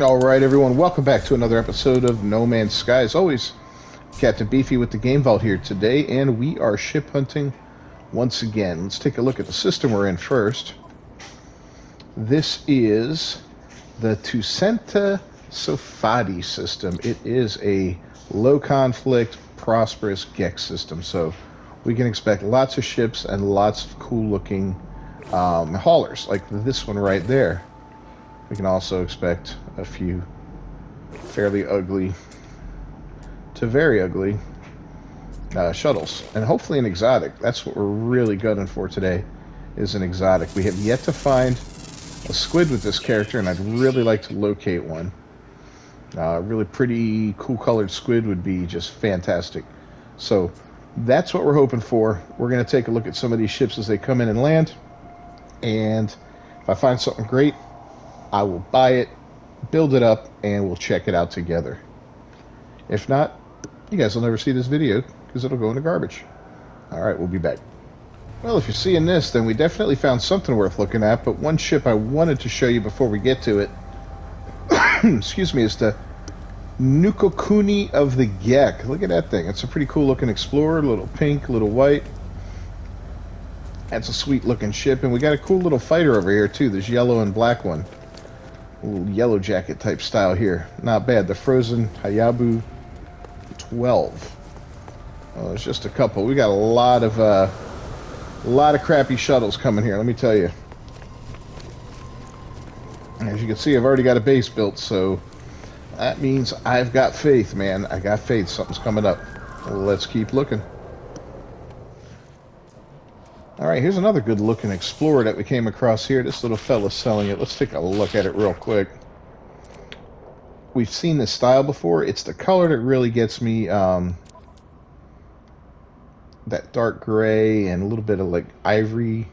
All right, everyone, welcome back to another episode of No Man's Sky. As always, Captain Beefy with the Game Vault here today, and we are ship hunting once again. Let's take a look at the system we're in first. This is the Tusenta Sofadi system. It is a low-conflict, prosperous Gex system, so we can expect lots of ships and lots of cool-looking haulers, like this one right there. We can also expect a few fairly ugly to very ugly shuttles, and hopefully an exotic. That's what we're really gunning for today, is an exotic. We have yet to find a squid with this character, and I'd really like to locate one. Really pretty, cool colored squid would be just fantastic. So that's what we're hoping for. We're going to take a look at some of these ships as they come in and land, and if I find something great, I will buy it, build it up, and we'll check it out together. If not, you guys will never see this video because it'll go in the garbage. Alright, we'll be back. Well, if you're seeing this, then we definitely found something worth looking at, but one ship I wanted to show you before we get to it, excuse me, is the Nukokuni of the Gek. Look at that thing. It's a pretty cool looking explorer, a little pink, a little white. That's a sweet looking ship, and we got a cool little fighter over here too, this yellow and black one. A little yellow jacket type style here. Not bad. The Frozen Hayabu 12. Well, there's just a couple. We got a lot of crappy shuttles coming here, let me tell you. As you can see, I've already got a base built, so that means I've got faith, man. I got faith. Something's coming up. Let's keep looking. Alright, here's another good looking Explorer that we came across here. This little fella's selling it. Let's take a look at it real quick. We've seen this style before. It's the color that really gets me, that dark gray and a little bit of like ivory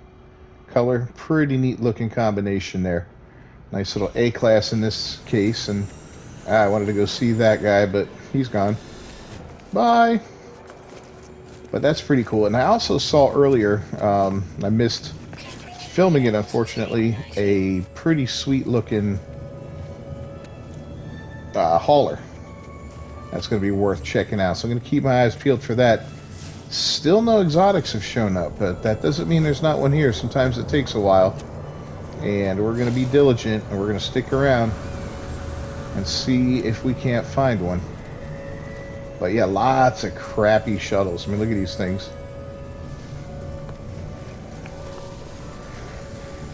color. Pretty neat looking combination there. Nice little A-class in this case, and I wanted to go see that guy, but he's gone. Bye! But that's pretty cool. And I also saw earlier, I missed filming it, unfortunately, a pretty sweet looking hauler. That's going to be worth checking out. So I'm going to keep my eyes peeled for that. Still no exotics have shown up, but that doesn't mean there's not one here. Sometimes it takes a while. And we're going to be diligent, and we're going to stick around and see if we can't find one. But yeah, lots of crappy shuttles. I mean, look at these things.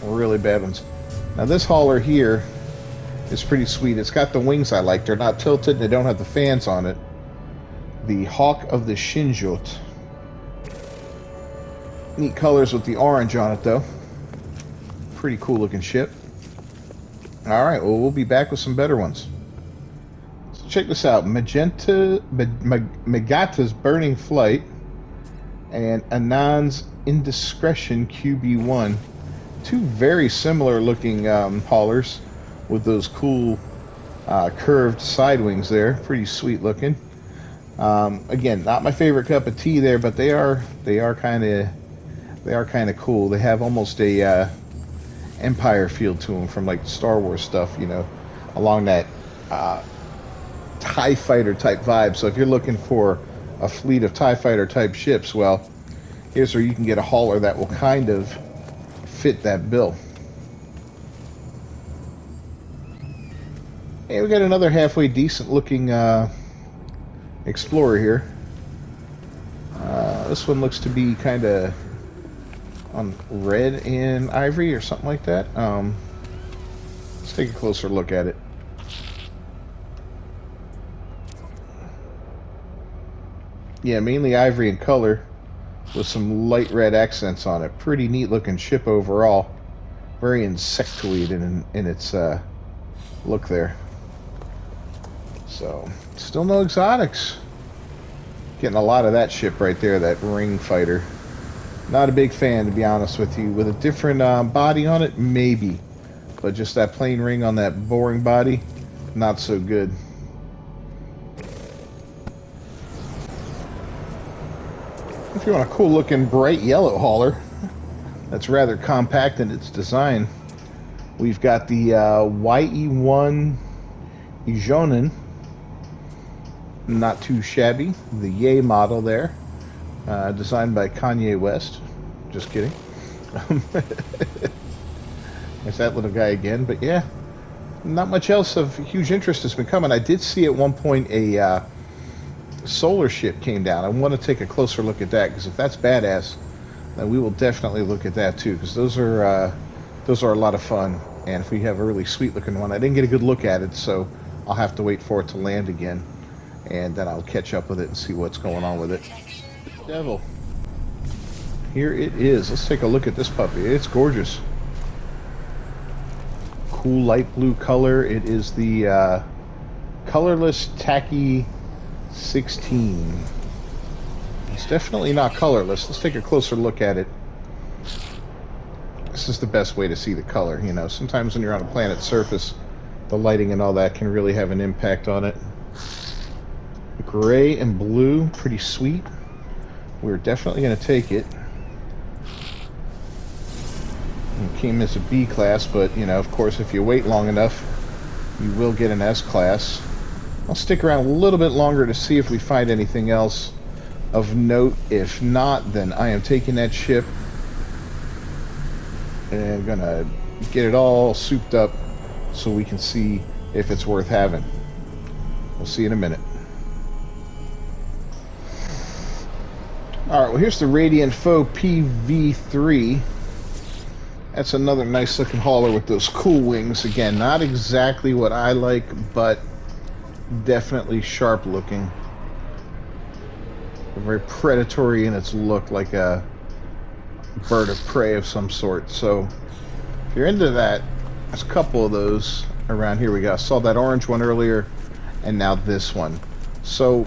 Really bad ones. Now this hauler here is pretty sweet. It's got the wings I like. They're not tilted. They don't have the fans on it. The Hawk of the Shinjot. Neat colors with the orange on it, though. Pretty cool looking ship. Alright, well, we'll be back with some better ones. Check this out. Megata's Burning Flight and Anand's Indiscretion QB1. Two very similar looking haulers with those cool curved side wings there. Pretty sweet looking. Again, not my favorite cup of tea there, but they are kind of cool. They have almost a Empire feel to them from like Star Wars stuff, you know, along that TIE fighter type vibe. So if you're looking for a fleet of TIE fighter type ships, well, here's where you can get a hauler that will kind of fit that bill. And we got another halfway decent looking Explorer here. This one looks to be kind of on red and ivory or something like that. Let's take a closer look at it. Yeah, mainly ivory in color with some light red accents on it. Pretty neat looking ship overall. Very insectoid in its look there. So, still no exotics. Getting a lot of that ship right there, that ring fighter. Not a big fan, to be honest with you. With a different body on it, maybe. But just that plain ring on that boring body, not so good. If you want a cool looking bright yellow hauler that's rather compact in its design, we've got the YE1 Ijonen. Not too shabby. The Ye model there. Designed by Kanye West. Just kidding. There's that little guy again. But yeah, not much else of huge interest has been coming. I did see at one point a solar ship came down. I want to take a closer look at that, because if that's badass, then we will definitely look at that too, because those are a lot of fun. And if we have a really sweet looking one, I didn't get a good look at it, so I'll have to wait for it to land again, and then I'll catch up with it and see what's going on with it. Devil. Here it is. Let's take a look at this puppy. It's gorgeous. Cool light blue color. It is the colorless Tacky 16. It's definitely not colorless. Let's take a closer look at it. This is the best way to see the color. You know, sometimes when you're on a planet's surface, the lighting and all that can really have an impact on it. Gray and blue, pretty sweet. We're definitely going to take it. It came as a B class, but, you know, of course, if you wait long enough, you will get an S class. I'll stick around a little bit longer to see if we find anything else of note. If not, then I am taking that ship and gonna get it all souped up so we can see if it's worth having. We'll see in a minute. Alright, well, here's the Radiant Foe PV3. That's another nice looking hauler with those cool wings. Again, not exactly what I like, but definitely sharp looking. Very predatory in its look, like a bird of prey of some sort. So if you're into that, there's a couple of those around here. We got, saw that orange one earlier, and now this one. So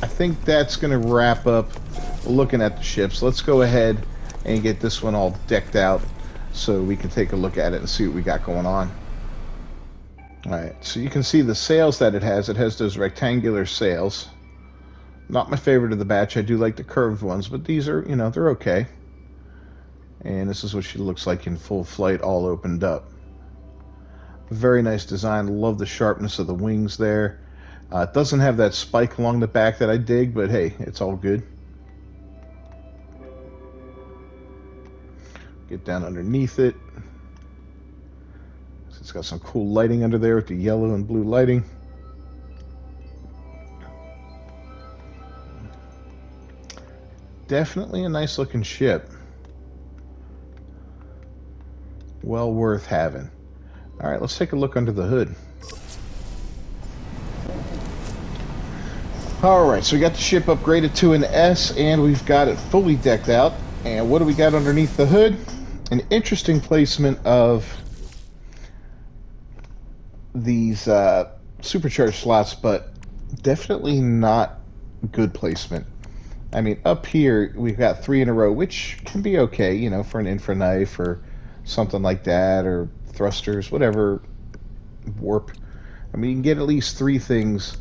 I think that's going to wrap up looking at the ships. Let's go ahead and get this one all decked out so we can take a look at it and see what we got going on. Alright, so you can see the sails that it has. It has those rectangular sails. Not my favorite of the batch. I do like the curved ones, but these are, you know, they're okay. And this is what she looks like in full flight, all opened up. Very nice design. Love the sharpness of the wings there. It doesn't have that spike along the back that I dig, but hey, it's all good. Get down underneath it. It's got some cool lighting under there with the yellow and blue lighting. Definitely a nice looking ship. Well worth having. Alright, let's take a look under the hood. Alright, so we got the ship upgraded to an S, and we've got it fully decked out. And what do we got underneath the hood? An interesting placement of these supercharged slots, but definitely not good placement. I mean, up here we've got 3 in a row, which can be okay, you know, for an infra knife or something like that, or thrusters, whatever, warp. I mean, you can get at least 3 things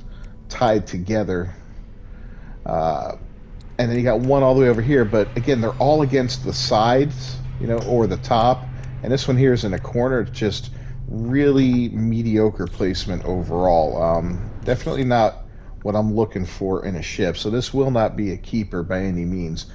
tied together. And then you got one all the way over here, but again, they're all against the sides, you know, or the top. And this one here is in a corner. It's just really mediocre placement overall. Definitely not what I'm looking for in a ship. So this will not be a keeper by any means.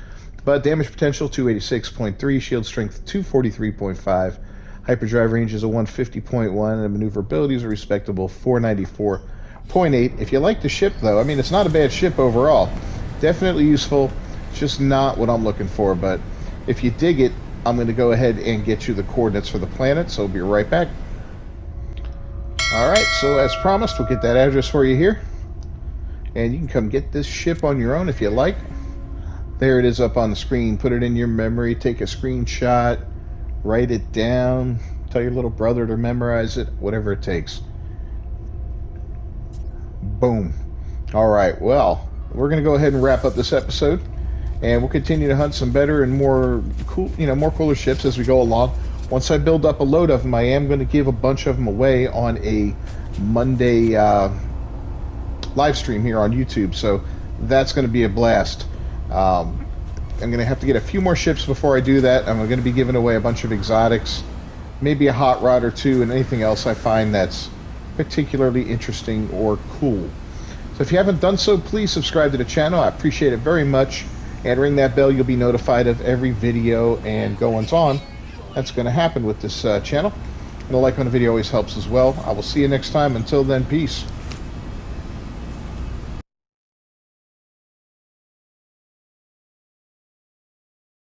But damage potential 286.3, shield strength 243.5, hyperdrive range is a 150.1, and maneuverability is a respectable 494.8. If you like the ship, though, I mean, it's not a bad ship overall. Definitely useful. It's just not what I'm looking for. But if you dig it, I'm going to go ahead and get you the coordinates for the planet. So I'll be right back. All right. So as promised, we'll get that address for you here, and you can come get this ship on your own if you like. There it is up on the screen. Put it in your memory. Take a screenshot. Write it down. Tell your little brother to memorize it. Whatever it takes. Boom. All right. Well, we're going to go ahead and wrap up this episode, and we'll continue to hunt some better and more cool, you know, more cooler ships as we go along. Once I build up a load of them, I am going to give a bunch of them away on a Monday live stream here on YouTube, so that's going to be a blast. I'm going to have to get a few more ships before I do that. I'm going to be giving away a bunch of exotics, maybe a hot rod or two, and anything else I find that's particularly interesting or cool. So if you haven't done so, please subscribe to the channel. I appreciate it very much. And ring that bell, you'll be notified of every video and goings-on that's going to happen with this channel. And a like on the video always helps as well. I will see you next time. Until then, peace.